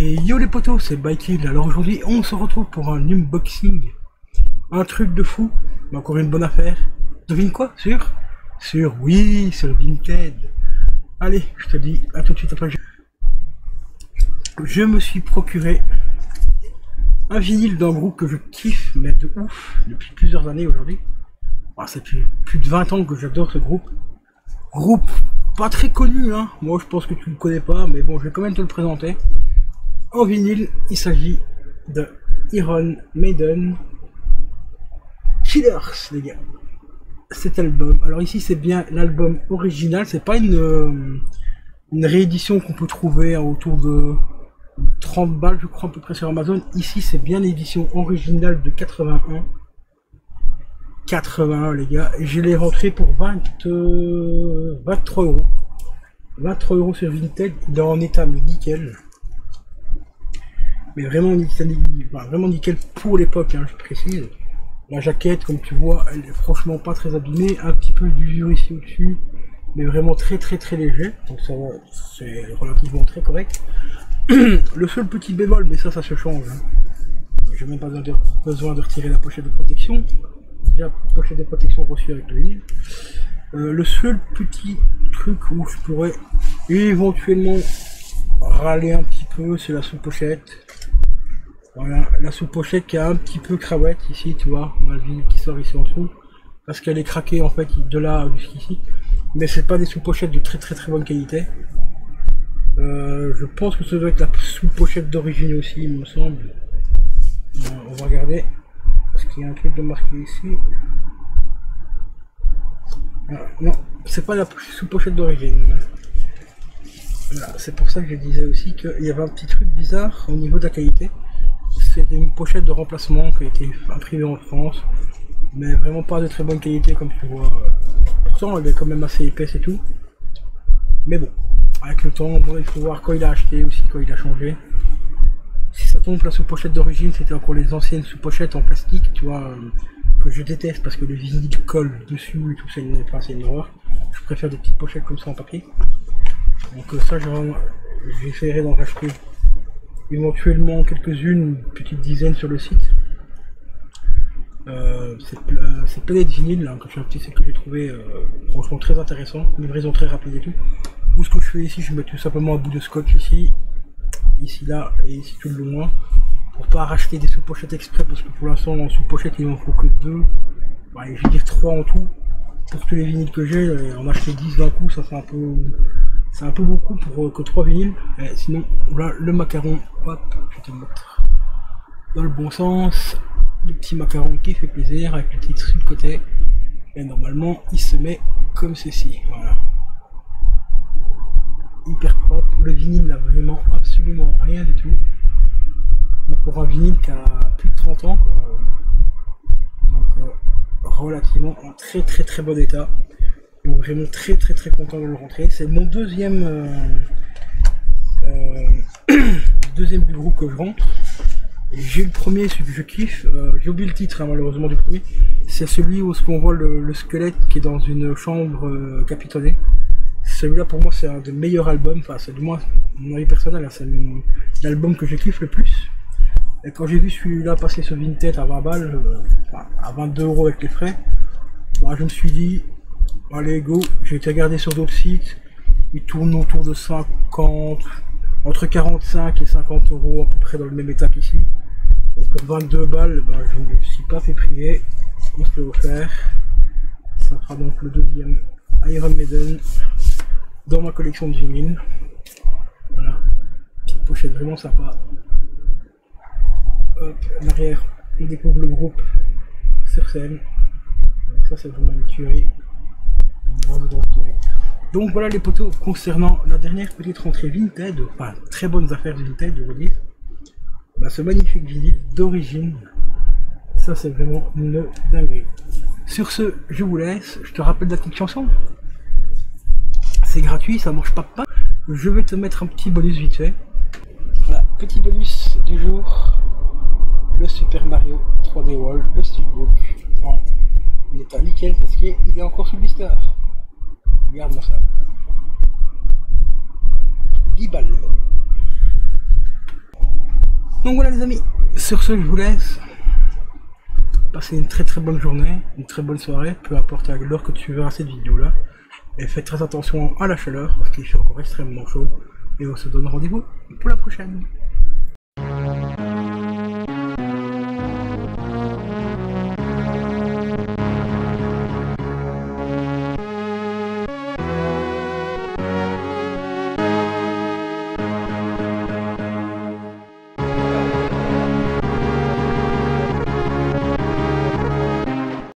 Et yo les potos, c'est Bikil. Alors aujourd'hui, on se retrouve pour un unboxing. Un truc de fou, mais encore une bonne affaire. Devine quoi? Oui, sur Vinted. Allez, je te dis à tout de suite après. Je me suis procuré un vinyle d'un groupe que je kiffe, mais de ouf, depuis plusieurs années aujourd'hui. Ah, ça fait plus de 20 ans que j'adore ce groupe. Groupe pas très connu, hein. Moi je pense que tu le connais pas, mais bon, je vais quand même te le présenter. En vinyle, il s'agit de Iron Maiden Killers, les gars. Cet album, alors ici c'est bien l'album original, c'est pas une réédition qu'on peut trouver autour de 30 balles, je crois, à peu près sur Amazon. Ici c'est bien l'édition originale de 81. 81 les gars, et je l'ai rentré pour 23 euros. 23 euros sur Vinted, il est en état mais nickel. Mais vraiment nickel, vraiment nickel pour l'époque, hein, je précise. La jaquette, comme tu vois, elle est franchement pas très abîmée, un petit peu d'usure ici au-dessus, mais vraiment très léger, donc ça va, c'est relativement très correct. Le seul petit bémol, mais ça se change, hein. J'ai même pas besoin de retirer la pochette de protection. Déjà, pochette de protection reçue avec le vinyle. Le seul petit truc où je pourrais éventuellement râler un petit peu, c'est la sous-pochette. Voilà, la sous-pochette qui a un petit peu cravette ici, tu vois, on a le vinyle qui sort ici en dessous, parce qu'elle est craquée en fait de là jusqu'ici. Mais c'est pas des sous-pochettes de très bonne qualité. Je pense que ça doit être la sous-pochette d'origine aussi, il me semble. On va regarder. Est-ce qu'il y a un truc de marqué ici? Ah, non, c'est pas la sous-pochette d'origine. Voilà, c'est pour ça que je disais aussi qu'il y avait un petit truc bizarre au niveau de la qualité. C'était une pochette de remplacement qui a été imprimée en France, mais vraiment pas de très bonne qualité comme tu vois. Pourtant elle est quand même assez épaisse et tout. Mais bon, avec le temps, bon, il faut voir quand il a acheté aussi, quand il a changé. Si ça tombe la sous-pochette d'origine, c'était encore les anciennes sous-pochettes en plastique, tu vois, que je déteste parce que le vinyle colle dessus et tout, c'est une horreur. Je préfère des petites pochettes comme ça en papier. Donc ça, j'essaierai d'en racheter éventuellement quelques-unes, une petite dizaine sur le site. C'est plein de vinyles, hein, c'est un petit site que j'ai trouvé franchement très intéressant, livraison très rapide et tout. Ou ce que je fais ici, je mets tout simplement un bout de scotch ici, là et ici tout le long, pour pas racheter des sous-pochettes exprès, parce que pour l'instant en sous-pochette il m'en faut que 2, ouais, je vais dire 3 en tout, pour tous les vinyles que j'ai. En acheter 10 d'un coup, ça fait c'est un peu beaucoup pour que 3 vinyles. Et sinon, voilà le macaron, hop, je te montre dans le bon sens, le petit macaron qui fait plaisir avec le petit sur le côté, et normalement il se met comme ceci, voilà. Hyper propre, le vinyle n'a vraiment absolument rien du tout. Donc pour un vinyle qui a plus de 30 ans, quoi. Donc relativement en très bon état. Donc vraiment très content de le rentrer. C'est mon deuxième deuxième du groupe que je rentre. J'ai le premier, celui que je kiffe, j'ai oublié le titre, hein, malheureusement, du premier. C'est celui où on voit le squelette qui est dans une chambre capitonnée. Celui-là pour moi c'est un des meilleurs albums, enfin c'est du moins mon avis personnel, hein, c'est l'album que je kiffe le plus. Et quand j'ai vu celui-là passer sur Vinted à 20 balles, à 22 euros avec les frais, bah, je me suis dit, allez go, j'ai été regarder sur d'autres sites, ils tournent autour de 50, entre 45 et 50 euros à peu près dans le même état qu'ici. Donc pour 22 balles, bah, je ne me suis pas fait prier, on se l'est offert. Ça fera donc le deuxième Iron Maiden dans ma collection de vinyles. Voilà, petite pochette vraiment sympa. Hop, en arrière, on découvre le groupe sur scène. Donc ça c'est vraiment une tuerie. Donc voilà les potos, concernant la dernière petite rentrée Vinted, enfin très bonnes affaires de Vinted, je veux dire. Bah, ce magnifique vinyle d'origine, ça c'est vraiment une dinguerie. Sur ce, je vous laisse, je te rappelle la petite chanson. C'est gratuit, ça mange pas de pain. Je vais te mettre un petit bonus vite fait. Voilà, petit bonus du jour. Le Super Mario 3D World, le Steelbook, en état nickel parce qu'il est encore sous blister. Regarde-moi ça. 10 balles. Donc voilà les amis, sur ce je vous laisse. Passez une très bonne journée, une très bonne soirée, peu importe à l'heure que tu verras cette vidéo là. Et faites très attention à la chaleur parce qu'il fait encore extrêmement chaud. Et on se donne rendez-vous pour la prochaine.